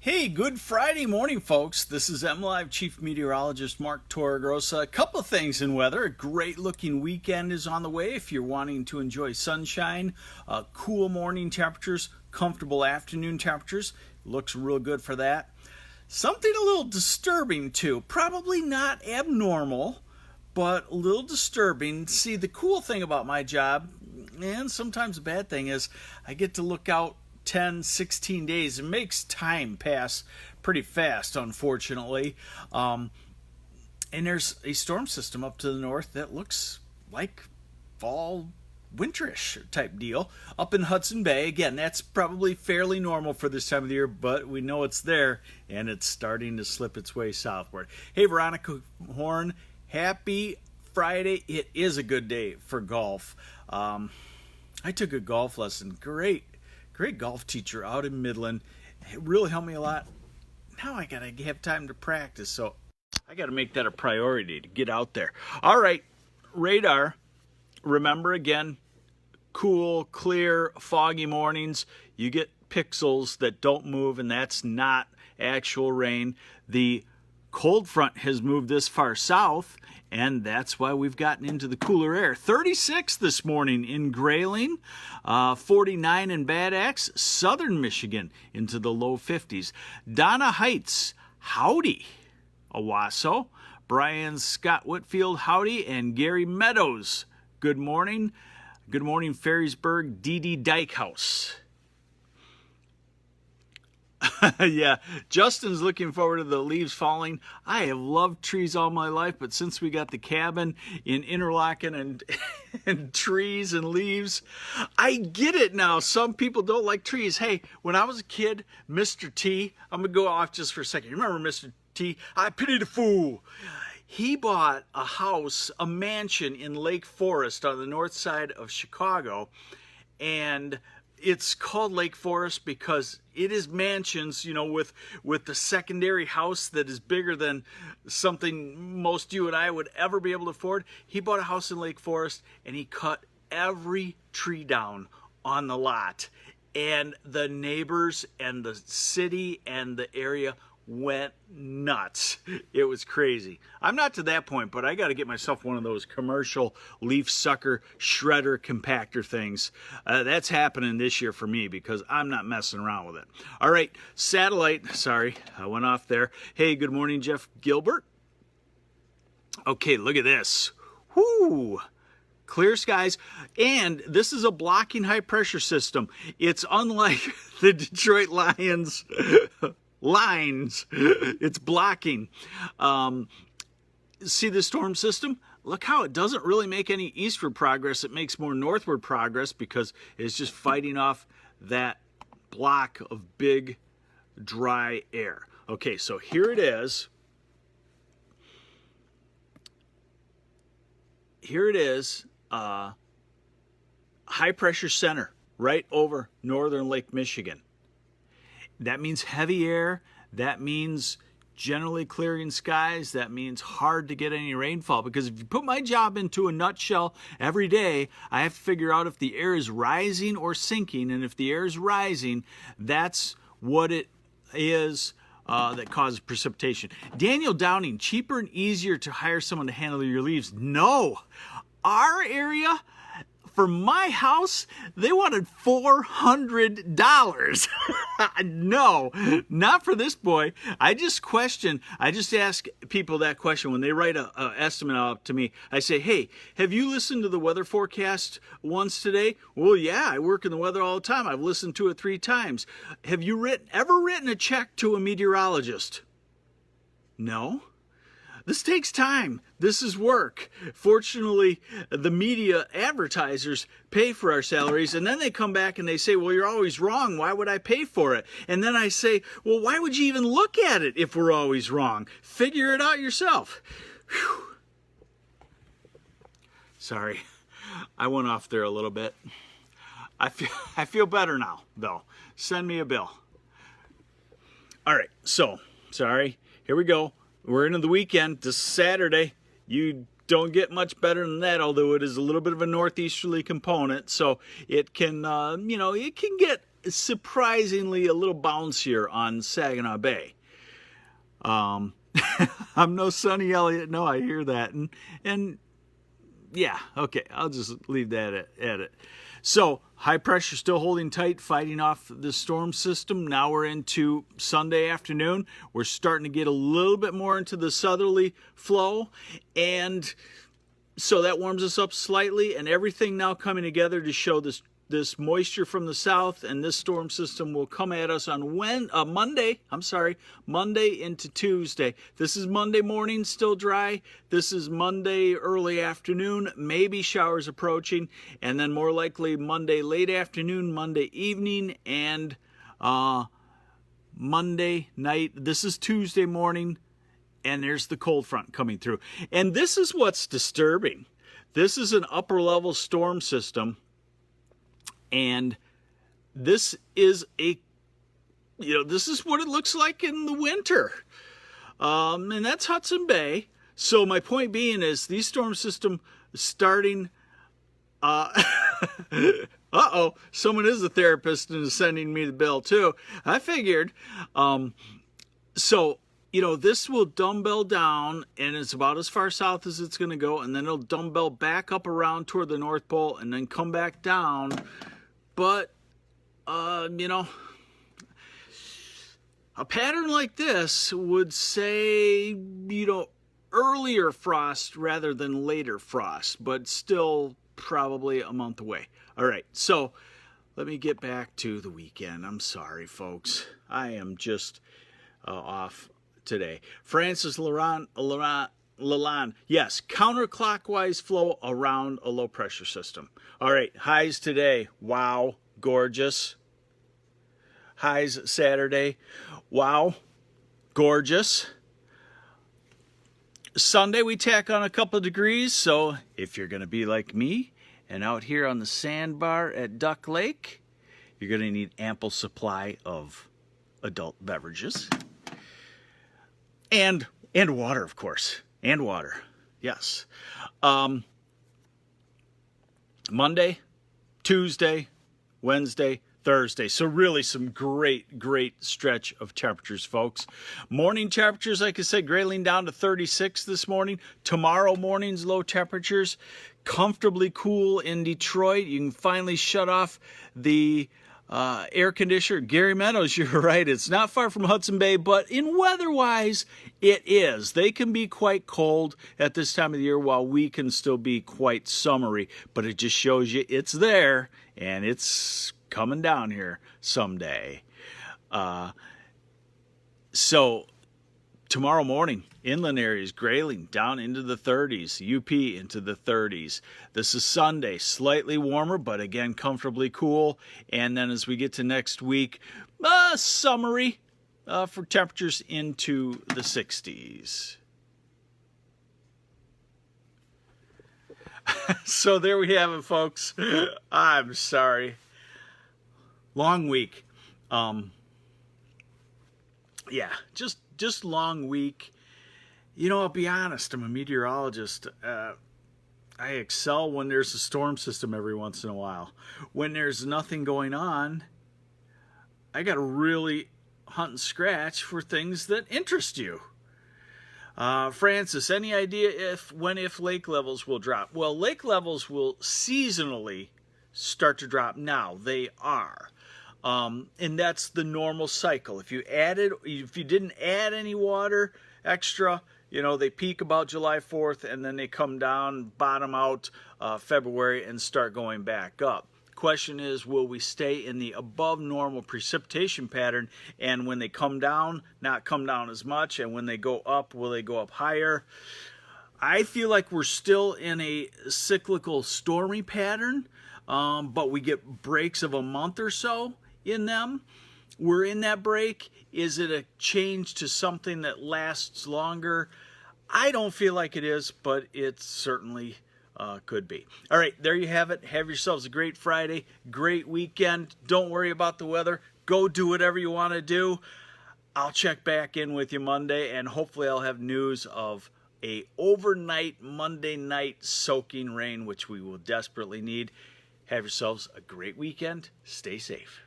Hey, good Friday morning, folks. This is MLive Chief Meteorologist Mark Torregrossa. A couple of things in weather. A great looking weekend is on the way if you're wanting to enjoy sunshine, cool morning temperatures, comfortable afternoon temperatures. Looks real good for that. Something a little disturbing too. Probably not abnormal, but a little disturbing. See, the cool thing about my job, and sometimes the bad thing, is I get to look out 10, 16 days. It makes time pass pretty fast, unfortunately. And there's a storm system up to the north that looks like fall, winterish type deal up in Hudson Bay. Again, that's probably fairly normal for this time of the year, but we know it's there and it's starting to slip its way southward. Hey, Veronica Horn, happy Friday. It is a good day for golf. I took a golf lesson. Great golf teacher out in Midland. It really helped me a lot. Now I gotta have time to practice, so I gotta make that a priority to get out there. All right, radar. Remember again, cool, clear, foggy mornings. You get pixels that don't move, and that's not actual rain. The cold front has moved this far south, and that's why we've gotten into the cooler air. 36 this morning in Grayling, 49 in Bad Axe, southern Michigan into the low 50s. Donna Heights, howdy. Owasso, Brian Scott Whitfield, howdy. And Gary Meadows, good morning. Good morning, Ferrysburg, D.D. Dykehouse. Yeah, Justin's looking forward to the leaves falling. I have loved trees all my life, but since we got the cabin in Interlaken and trees and leaves, I get it now. Some people don't like trees. Hey, when I was a kid, Mr. T, I'm going to go off just for a second. You remember Mr. T? I pity the fool. He bought a house, a mansion in Lake Forest on the north side of Chicago, and it's called Lake Forest because it is mansions, you know, with the secondary house that is bigger than something most you and I would ever be able to afford. He bought a house in Lake Forest and he cut every tree down on the lot. And the neighbors and the city and the area went nuts. It was crazy. I'm not to that point, but I got to get myself one of those commercial leaf sucker shredder compactor things. That's happening this year for me because I'm not messing around with it. All right, satellite. Sorry, I went off there. Hey, good morning, Jeff Gilbert. Okay, look at this. Whoo! Clear skies, and this is a blocking high pressure system. It's unlike the Detroit Lions lines. It's blocking. See the storm system? Look how it doesn't really make any eastward progress. It makes more northward progress because it's just fighting off that block of big dry air. Okay, so here it is. Here it is, high pressure center right over northern Lake Michigan. That means heavy air. That means generally clearing skies. That means hard to get any rainfall, because if you put my job into a nutshell every day, I have to figure out if the air is rising or sinking, and if the air is rising, that's what it is that causes precipitation. Daniel Downing, cheaper and easier to hire someone to handle your leaves. No, our area, for my house, they wanted $400. No, not for this boy. I just ask people that question when they write an estimate out to me. I say, hey, have you listened to the weather forecast once today? Well, yeah, I work in the weather all the time. I've listened to it 3 times. Have you ever written a check to a meteorologist? No. This takes time. This is work. Fortunately, the media advertisers pay for our salaries, and then they come back and they say, well, you're always wrong. Why would I pay for it? And then I say, well, why would you even look at it if we're always wrong? Figure it out yourself. Whew. Sorry, I went off there a little bit. I feel better now, though. Send me a bill. All right, so, sorry. Here we go. We're into the weekend. This Saturday. You don't get much better than that, although it is a little bit of a northeasterly component, so it can, it can get surprisingly a little bouncier on Saginaw Bay. I'm no Sonny Elliott. No, I hear that. And yeah, okay, I'll just leave that at it. So high pressure still holding tight, fighting off the storm system. Now we're into Sunday afternoon. We're starting to get a little bit more into the southerly flow, and so that warms us up slightly, and everything now coming together to show this moisture from the south, and this storm system will come at us on Monday into Tuesday. This is Monday morning, still dry. This is Monday early afternoon, maybe showers approaching, and then more likely Monday late afternoon, Monday evening, and Monday night. This is Tuesday morning, and there's the cold front coming through. And this is what's disturbing. This is an upper level storm system. And this is this is what it looks like in the winter. And that's Hudson Bay. So my point being is these storm system starting, uh-oh, someone is a therapist and is sending me the bill too. I figured. So, this will dumbbell down, and it's about as far south as it's going to go, and then it'll dumbbell back up around toward the North Pole and then come back down. But, a pattern like this would say, earlier frost rather than later frost, but still probably a month away. All right, so let me get back to the weekend. I'm sorry, folks. I am just off today. Francis Lalonde, yes, counterclockwise flow around a low pressure system. All right, highs today, wow, gorgeous. Highs Saturday, wow, gorgeous. Sunday we tack on a couple of degrees, so if you're going to be like me and out here on the sandbar at Duck Lake, you're going to need ample supply of adult beverages. And water, of course. And water. Yes. Monday, Tuesday, Wednesday, Thursday. So really some great stretch of temperatures, folks. Morning temperatures, like I said, grayling down to 36 this morning. Tomorrow morning's low temperatures, comfortably cool in Detroit. You can finally shut off the air conditioner. Gary Meadows, you're right. It's not far from Hudson Bay, but in weather-wise, it is. They can be quite cold at this time of the year while we can still be quite summery, but it just shows you it's there, and it's coming down here someday. So tomorrow morning, inland areas grayling down into the 30s, UP into the 30s. This is Sunday, slightly warmer, but again, comfortably cool. And then as we get to next week, summery for temperatures into the 60s. So there we have it, folks. I'm sorry. Long week. Yeah, just long week. I'll be honest, I'm a meteorologist. I excel when there's a storm system every once in a while. When there's nothing going on, I got to really hunt and scratch for things that interest you. Francis, any idea if lake levels will drop? Well, lake levels will seasonally start to drop now. They are. And that's the normal cycle. If you didn't add any water extra, they peak about July 4th and then they come down, bottom out February and start going back up. Question is, will we stay in the above normal precipitation pattern, and when they come down, not come down as much, and when they go up, will they go up higher? I feel like we're still in a cyclical stormy pattern, but we get breaks of a month or so in them. We're in that break. Is it a change to something that lasts longer? I don't feel like it is, but it certainly could be. All right, there you have it. Have yourselves a great Friday, great weekend. Don't worry about the weather. Go do whatever you want to do. I'll check back in with you Monday, and hopefully I'll have news of a overnight Monday night soaking rain, which we will desperately need. Have yourselves a great weekend. Stay safe.